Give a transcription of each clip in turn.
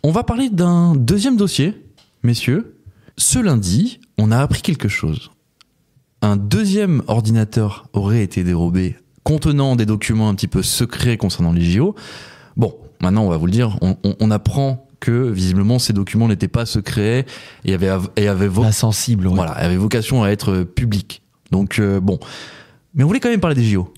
On va parler d'un deuxième dossier, messieurs. Ce lundi, on a appris quelque chose. Un deuxième ordinateur aurait été dérobé contenant des documents un petit peu secrets concernant les JO. Bon, maintenant on va vous le dire, on apprend que visiblement ces documents n'étaient pas secrets et avaient pas sensibles. Ouais. Voilà, avaient vocation à être publics. Donc bon, mais on voulait quand même parler des JO.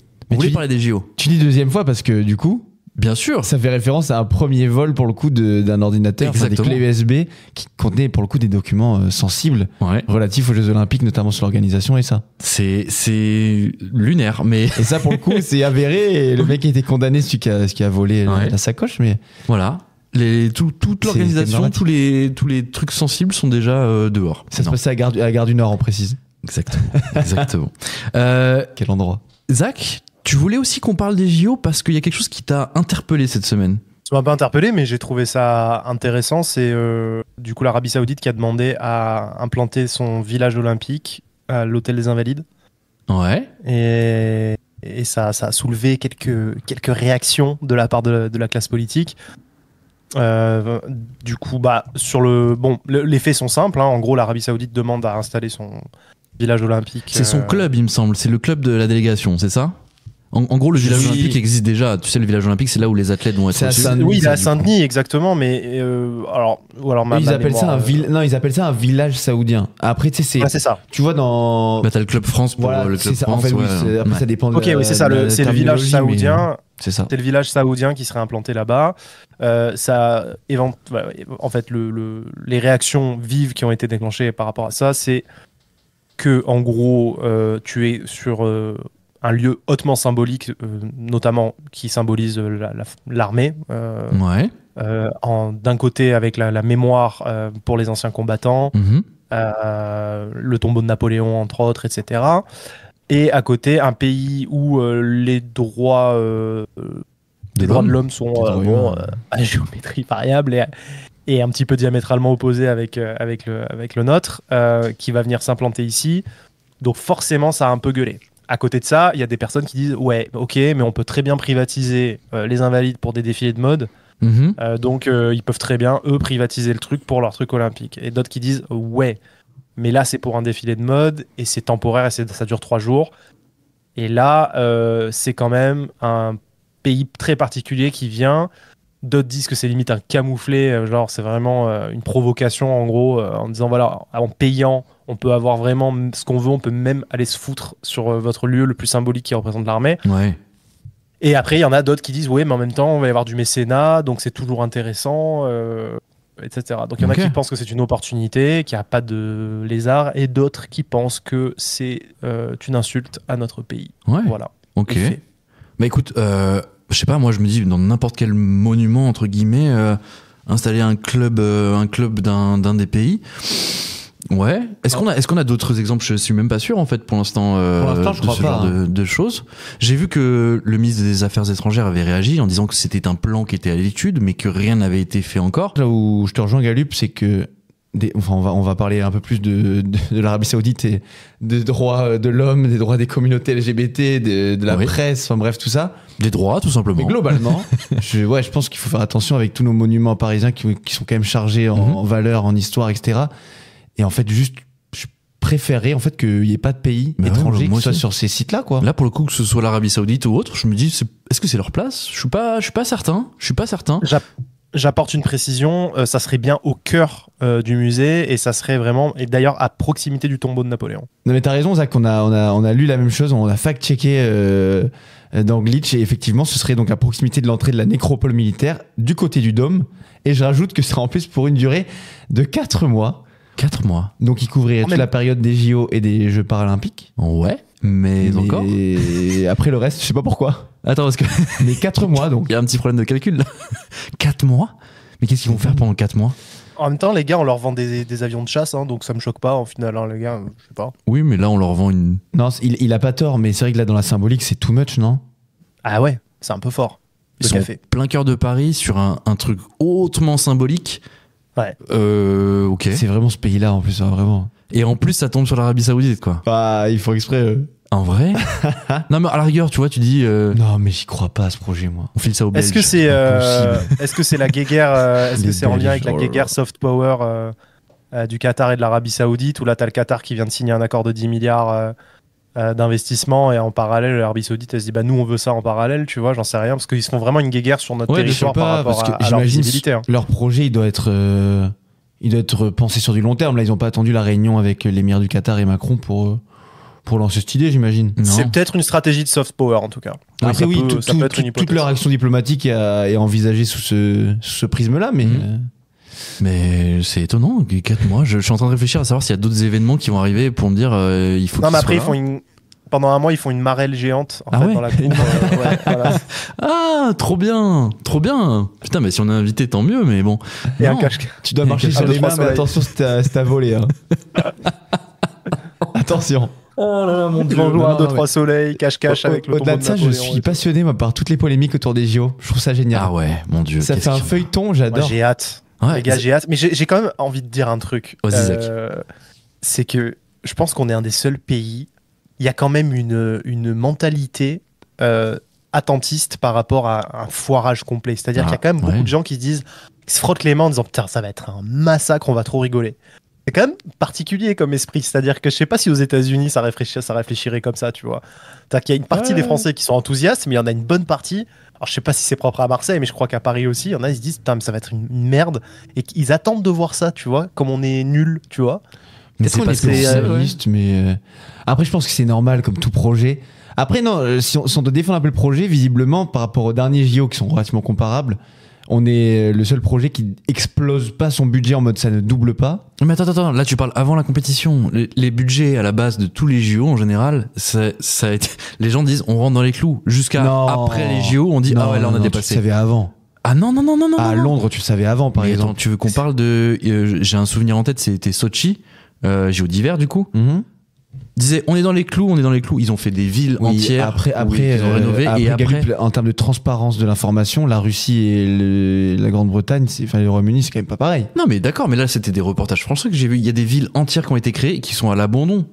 Tu dis deuxième fois parce que du coup, bien sûr, ça fait référence à un premier vol pour le coup d'un ordinateur, des clés USB qui contenaient pour le coup des documents sensibles relatifs aux Jeux Olympiques, notamment sur l'organisation et ça. C'est lunaire, mais et ça pour le coup c'est avéré. Et le mec a été condamné, celui qui a volé la sacoche, mais voilà. Toute l'organisation, tous les trucs sensibles sont déjà dehors. Ça se passait à la gare du Nord, on précise. Exactement. Quel endroit. Zach, tu voulais aussi qu'on parle des JO parce qu'il y a quelque chose qui t'a interpellé cette semaine. Ça m'a pas interpellé, mais j'ai trouvé ça intéressant. C'est du coup l'Arabie Saoudite qui a demandé à implanter son village olympique à l'hôtel des Invalides. Ouais. Et ça a soulevé quelques réactions de la part de la classe politique. Du coup, les faits sont simples. En gros, l'Arabie Saoudite demande à installer son village olympique. C'est son club, il me semble. C'est le club de la délégation, c'est ça ? En gros, le village olympique existe déjà. Tu sais, le village olympique, c'est là où les athlètes vont être reçus. Oui, il est à Saint-Denis, exactement. Mais ils appellent ça un village saoudien. Après, tu sais, c'est ça. Tu vois dans. T'as le club France pour le club France. En fait, après, ça dépend. Ok, oui, c'est ça. C'est le village saoudien. C'est ça. C'est le village saoudien qui serait implanté là-bas. En fait, les réactions vives qui ont été déclenchées par rapport à ça, c'est que, en gros, tu es sur un lieu hautement symbolique, notamment qui symbolise l'armée. D'un côté, avec la mémoire pour les anciens combattants, le tombeau de Napoléon, entre autres, etc. Et à côté, un pays où les droits de l'homme sont à géométrie variable et un petit peu diamétralement opposés avec le nôtre, qui va venir s'implanter ici. Donc forcément, ça a un peu gueulé. À côté de ça, il y a des personnes qui disent « Ouais, ok, mais on peut très bien privatiser les Invalides pour des défilés de mode. Donc ils peuvent très bien, eux, privatiser le truc pour leur truc olympique. » Et d'autres qui disent « Ouais, mais là, c'est pour un défilé de mode et c'est temporaire et ça dure 3 jours. » Et là, c'est quand même un pays très particulier qui vient. D'autres disent que c'est limite un camouflet, genre c'est vraiment une provocation en gros, en disant voilà, en payant, on peut avoir vraiment ce qu'on veut, on peut même aller se foutre sur votre lieu le plus symbolique qui représente l'armée. Ouais. Et après, il y en a d'autres qui disent oui, mais en même temps, on va y avoir du mécénat, donc c'est toujours intéressant, etc. Donc il y en a qui pensent que c'est une opportunité, qu'il n'y a pas de lézard, et d'autres qui pensent que c'est une insulte à notre pays. Ouais. Voilà. Ok. Bah écoute, je sais pas, moi je me dis dans n'importe quel monument entre guillemets, installer un club d'un des pays. Ouais. Est-ce qu'on a d'autres exemples? Je suis même pas sûr en fait pour l'instant je crois ce pas, genre de choses. J'ai vu que le ministre des Affaires étrangères avait réagi en disant que c'était un plan qui était à l'étude, mais que rien n'avait été fait encore. Là où je te rejoins, Galup, c'est que on va parler un peu plus de l'Arabie Saoudite et des droits de l'homme, des droits des communautés LGBT, de la presse, enfin bref, tout ça. Des droits, tout simplement. Mais globalement, je pense qu'il faut faire attention avec tous nos monuments parisiens qui sont quand même chargés en valeur, en histoire, etc. Et en fait, juste, je préférerais en fait qu'il n'y ait pas de pays étrangers qui soient sur ces sites-là, quoi. Là, pour le coup, que ce soit l'Arabie Saoudite ou autre, je me dis, est-ce que c'est leur place? Je suis pas certain. J'apporte une précision, ça serait bien au cœur du musée et ça serait vraiment, et d'ailleurs à proximité du tombeau de Napoléon. Non mais t'as raison, Zach, on a lu la même chose, on a fact-checké dans Glitch et effectivement ce serait donc à proximité de l'entrée de la nécropole militaire du côté du dôme, et je rajoute que ce sera en plus pour une durée de 4 mois. 4 mois. Donc il couvrirait toute la période des JO et des Jeux paralympiques. Ouais, mais encore. Et après le reste, je sais pas pourquoi. Attends, parce que. Mais 4 mois donc. Il y a un petit problème de calcul là. 4 mois? Mais qu'est-ce qu'ils vont faire pendant 4 mois? En même temps, les gars, on leur vend des avions de chasse, hein, donc ça me choque pas, en final, hein, les gars, je sais pas. Oui, mais là, on leur vend une. Non, il a pas tort, mais c'est vrai que là, dans la symbolique, c'est too much, non? Ah ouais, c'est un peu fort. Ils sont plein cœur de Paris sur un truc hautement symbolique. Ouais. Ok. C'est vraiment ce pays-là, en plus, hein, vraiment. Et en plus, ça tombe sur l'Arabie Saoudite, quoi. Bah, ils font exprès. En vrai? Non, mais à la rigueur, tu vois, tu dis. Non, mais j'y crois pas à ce projet, moi. On file ça au Belge. Est-ce que c'est la guéguerre est-ce que c'est en lien avec la guéguerre soft power du Qatar et de l'Arabie Saoudite, où là, t'as le Qatar qui vient de signer un accord de 10 milliards d'investissement, et en parallèle, l'Arabie Saoudite, elle se dit, bah, nous, on veut ça en parallèle, tu vois, j'en sais rien, parce qu'ils se font vraiment une guéguerre sur notre territoire par rapport à leur visibilité. Hein. Leur projet, il doit être pensé sur du long terme. Là, ils ont pas attendu la réunion avec l'émir du Qatar et Macron pour lancer cette idée, j'imagine. C'est peut-être une stratégie de soft power, en tout cas. Après, oui, toute leur action diplomatique est envisagée sous ce prisme-là, mais... Mais c'est étonnant, 4 mois. Je suis en train de réfléchir à savoir s'il y a d'autres événements qui vont arriver pour me dire il faut. Non, mais après, pendant un mois, ils font une marelle géante dans la cour. Voilà. Ah, trop bien, trop bien. Putain, mais si on est invité, tant mieux, mais bon. Et un cache. Tu dois marcher sur les mains, mais attention, c'est à voler. Hein. Attention. Oh là là, mon Dieu. On joue 1, 2, 3 soleil, cache-cache avec le tombeau de Au-delà de ça, je suis passionné moi, par toutes les polémiques autour des JO. Je trouve ça génial. Ah ouais, mon Dieu. Ça fait un feuilleton, j'adore. Moi, j'ai hâte. Ouais, les gars, j'ai hâte. Mais j'ai quand même envie de dire un truc. C'est que je pense qu'on est un des seuls pays. Il y a quand même une mentalité attentiste par rapport à un foirage complet. C'est-à-dire qu'il y a quand même beaucoup de gens qui se frottent les mains en disant putain, ça va être un massacre, on va trop rigoler. C'est quand même particulier comme esprit. C'est-à-dire que je sais pas si aux États-Unis ça réfléchirait comme ça, tu vois. C'est-à-dire qu'il y a une partie des Français qui sont enthousiastes, mais il y en a une bonne partie. Alors je sais pas si c'est propre à Marseille, mais je crois qu'à Paris aussi, il y en a, ils se disent putain, mais ça va être une merde. Et qu'ils attendent de voir ça, tu vois, comme on est nuls, tu vois. Mais c'est parce que c'est réaliste, mais après je pense que c'est normal comme tout projet. Après non, si on doit défendre un peu le projet, visiblement par rapport aux derniers JO qui sont relativement comparables, on est le seul projet qui explose pas son budget en mode ça ne double pas. Mais attends, là tu parles avant la compétition. Les budgets à la base de tous les JO en général, ça a été... les gens disent on rentre dans les clous. Jusqu'à après les JO, on dit ah ouais là on a dépassé. Tu savais avant. Ah non. À Londres, tu le savais avant par exemple. Attends, tu veux qu'on parle de... j'ai un souvenir en tête, c'était Sochi. JO d'hiver du coup. Disait on est dans les clous. Ils ont fait des villes entières. Après ils ont rénové. Et après, en termes de transparence de l'information, la Russie et la Grande-Bretagne, le Royaume-Uni, c'est quand même pas pareil. Non mais d'accord, mais là c'était des reportages français que j'ai vu. Il y a des villes entières qui ont été créées et qui sont à l'abandon.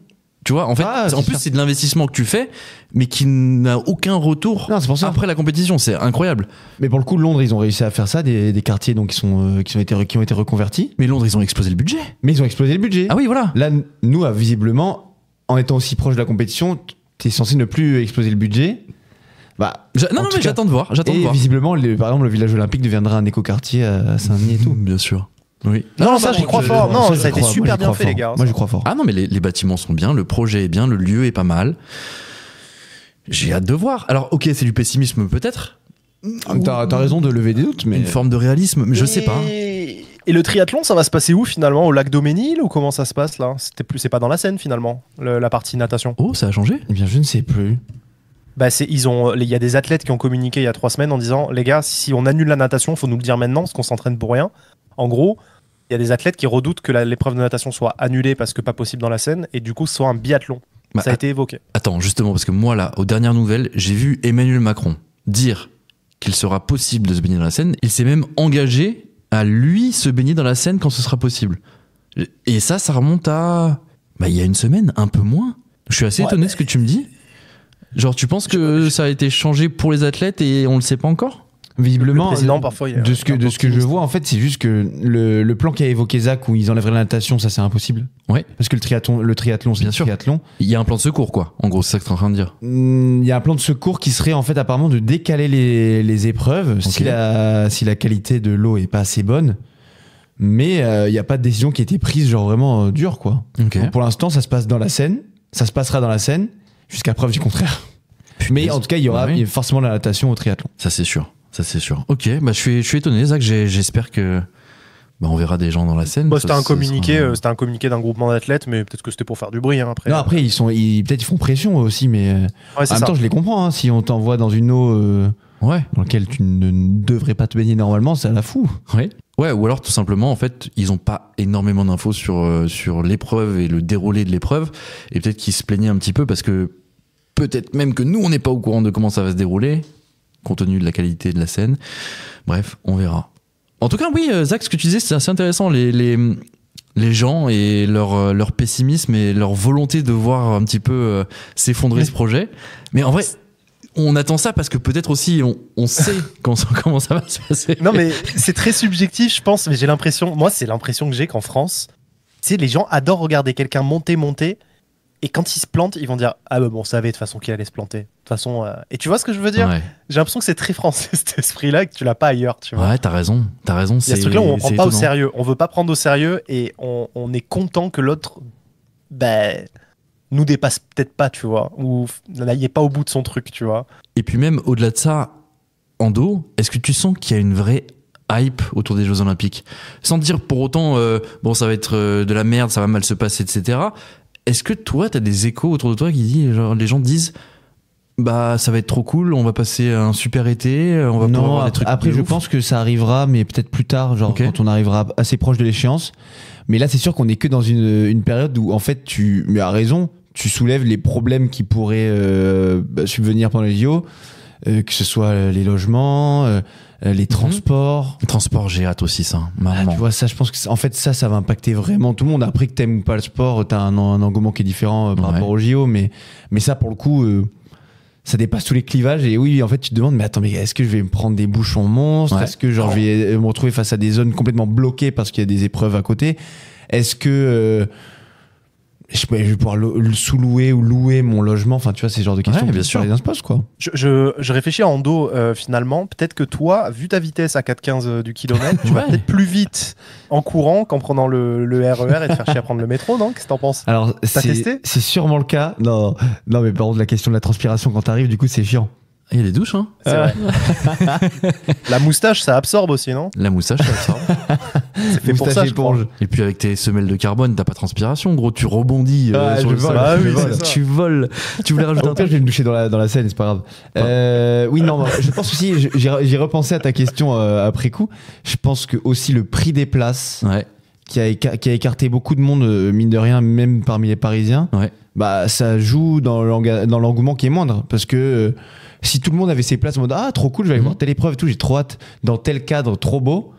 Tu vois, en fait, en plus c'est de l'investissement que tu fais, mais qui n'a aucun retour après la compétition. C'est incroyable. Mais pour le coup, Londres, ils ont réussi à faire ça, des quartiers donc qui ont été reconvertis. Mais Londres, ils ont explosé le budget. Ah oui, voilà. Là, nous, visiblement, en étant aussi proche de la compétition, t'es censé ne plus exploser le budget. Bah, non, mais j'attends de voir. Visiblement, par exemple, le village olympique deviendra un éco-quartier à Saint-Denis et tout. Bien sûr. Oui. Non, ça j'y crois fort. Non, ça a été super bien fait, les gars. Moi, j'y crois fort. Ah non, mais les bâtiments sont bien, le projet est bien, le lieu est pas mal. J'ai hâte de voir. Alors, ok, c'est du pessimisme peut-être. T'as raison de lever des doutes, mais une forme de réalisme, mais je sais pas. Et le triathlon, ça va se passer où finalement? Au lac Daumesnil ou comment ça se passe là? C'est pas dans la Seine finalement, la partie natation. Oh, ça a changé? Eh bien, je ne sais plus. Bah il y a des athlètes qui ont communiqué il y a 3 semaines en disant les gars, si on annule la natation, faut nous le dire maintenant parce qu'on s'entraîne pour rien. En gros, il y a des athlètes qui redoutent que l'épreuve de natation soit annulée parce que pas possible dans la Seine et du coup ce soit un biathlon. Ça a été évoqué. Attends, justement, parce que moi là, aux dernières nouvelles, j'ai vu Emmanuel Macron dire qu'il sera possible de se baigner dans la Seine. Il s'est même engagé à lui se baigner dans la Seine quand ce sera possible. Et ça remonte à... il y a une semaine, un peu moins. Je suis assez étonné de ce que tu me dis. Genre, tu penses que ça a été changé pour les athlètes et on le sait pas encore? Visiblement, parfois, de ce que je vois, en fait, c'est juste que le plan qu'a évoqué Zach où ils enlèveraient la natation, ça c'est impossible. Ouais. Parce que le triathlon, c'est bien le sûr. triathlon. Il y a un plan de secours, quoi. En gros, c'est ça que tu es en train de dire. Il y a un plan de secours qui serait en fait apparemment de décaler les épreuves si la qualité de l'eau est pas assez bonne. Mais il n'y a pas de décision qui a été prise genre vraiment dure, quoi. Okay. Donc, pour l'instant, ça se passe dans la Seine. Ça se passera dans la Seine jusqu'à preuve du contraire. Mais en tout cas, il y aura forcément la natation au triathlon. Ça c'est sûr. Ok, je suis étonné, Zach. J'espère que on verra des gens dans la Seine. C'était un communiqué d'un groupement d'athlètes, mais peut-être que c'était pour faire du bruit après. Non, après peut-être ils font pression aussi, mais en même temps je les comprends. Si on t'envoie dans une eau dans laquelle tu ne devrais pas te baigner normalement, c'est à la fou. Ouais, ou alors tout simplement en fait ils ont pas énormément d'infos sur l'épreuve et le déroulé de l'épreuve, et peut-être qu'ils se plaignaient un petit peu parce que peut-être même que nous on n'est pas au courant de comment ça va se dérouler, compte tenu de la qualité de la scène. Bref, on verra. En tout cas, oui, Zach, ce que tu disais, c'est assez intéressant. les gens et leur pessimisme et leur volonté de voir un petit peu s'effondrer ce projet. Mais en vrai, on attend ça parce que peut-être aussi on sait comment ça va se passer. Non, mais c'est très subjectif, je pense. Mais j'ai l'impression, moi, c'est l'impression que j'ai qu'en France, tu sais, les gens adorent regarder quelqu'un monter. Et quand il se plante, ils vont dire ah ben bon, on savait de toute façon qu'il allait se planter. De toute façon, et tu vois ce que je veux dire? Ouais. J'ai l'impression que c'est très français cet esprit-là, que tu l'as pas ailleurs, tu vois. Ouais, t'as raison. Il y a ce truc-là où on prend pas au sérieux. On veut pas prendre au sérieux et on est content que l'autre, nous dépasse peut-être pas, tu vois, ou n'aille pas au bout de son truc, tu vois. Et puis même au-delà de ça, Ando, est-ce que tu sens qu'il y a une vraie hype autour des Jeux Olympiques? Sans te dire pour autant, bon, ça va être de la merde, ça va mal se passer, etc. Est-ce que toi, t'as des échos autour de toi qui disent, genre, les gens disent, bah, ça va être trop cool, on va passer un super été, on va pouvoir avoir des trucs. Après, je pense que ça arrivera, mais peut-être plus tard, genre quand on arrivera assez proche de l'échéance. Mais là, c'est sûr qu'on est que dans une période où, en fait, mais à raison, tu soulèves les problèmes qui pourraient subvenir pendant les JO, que ce soit les logements, les transports. Les transports, j'ai hâte aussi, ça. Tu vois, ça, je pense que en fait, ça va impacter vraiment tout le monde. Après que t'aimes ou pas le sport, t'as un engouement qui est différent par rapport aux JO, mais ça, pour le coup, ça dépasse tous les clivages. Et oui, en fait, tu te demandes, mais attends, mais est-ce que je vais me prendre des bouchons monstres? Est-ce que genre, je vais me retrouver face à des zones complètement bloquées parce qu'il y a des épreuves à côté? Est-ce que je vais pouvoir sous-louer ou louer mon logement? Enfin, tu vois, c'est le genre de questions bien sûr. Les gens se posent, quoi. Je réfléchis en dos, finalement. Peut-être que toi, vu ta vitesse à 4,15 du kilomètre, tu vas peut-être plus vite en courant qu'en prenant le RER et te faire chier à prendre le métro, non? Qu'est-ce que t'en penses? Alors, t'as testé? C'est sûrement le cas. Non, mais par contre, la question de la transpiration quand t'arrives, du coup, c'est chiant. Il y a des douches, hein. C'est vrai. La moustache, ça absorbe aussi, non? La moustache, ça. C'est fait pour ça, je pense. Et puis avec tes semelles de carbone, t'as pas de transpiration, gros. Tu rebondis sur le sol. Ah oui, tu voles. Tu voulais rajouter un truc? Je vais me doucher dans la scène, c'est pas grave. Oui, non, je pense aussi, j'ai repensé à ta question après coup. Je pense que aussi le prix des places, qui a écarté beaucoup de monde, mine de rien, même parmi les Parisiens, bah ça joue dans l'engouement qui est moindre. Parce que si tout le monde avait ses places en mode ah trop cool, je vais aller voir telle épreuve et tout, j'ai trop hâte, dans tel cadre trop beau,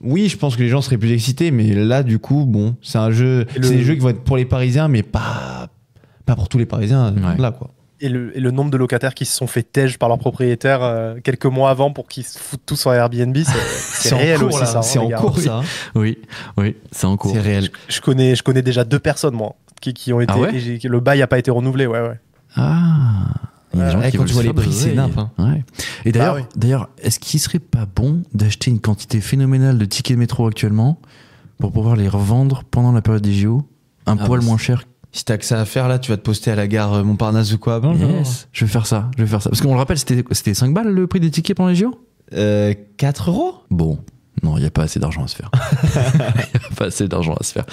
oui, je pense que les gens seraient plus excités. Mais là, du coup, bon, c'est un jeu, c'est des jeux qui vont être pour les Parisiens, mais pas pour tous les Parisiens là, quoi. Et le nombre de locataires qui se sont fait tège par leurs propriétaires quelques mois avant pour qu'ils se foutent tous en Airbnb, c'est réel cours, aussi, ça. C'est en cours, ça. Oui, c'est en cours. C'est réel. Je connais déjà 2 personnes, moi, qui ont été. Et le bail n'a pas été renouvelé, ouais. Ah. Il y a des gens qui quand tu vois les prix, c'est nimp. Et d'ailleurs, est-ce qu'il serait pas bon d'acheter une quantité phénoménale de tickets de métro actuellement pour pouvoir les revendre pendant la période des JO un poil moins cher? Si t'as que ça à faire, là, tu vas te poster à la gare Montparnasse ou quoi? Yes, je vais faire ça. Parce qu'on le rappelle, c'était 5 balles le prix des tickets pendant les JO? 4 euros? Bon, non, il n'y a pas assez d'argent à se faire. Il n'y a pas assez d'argent à se faire.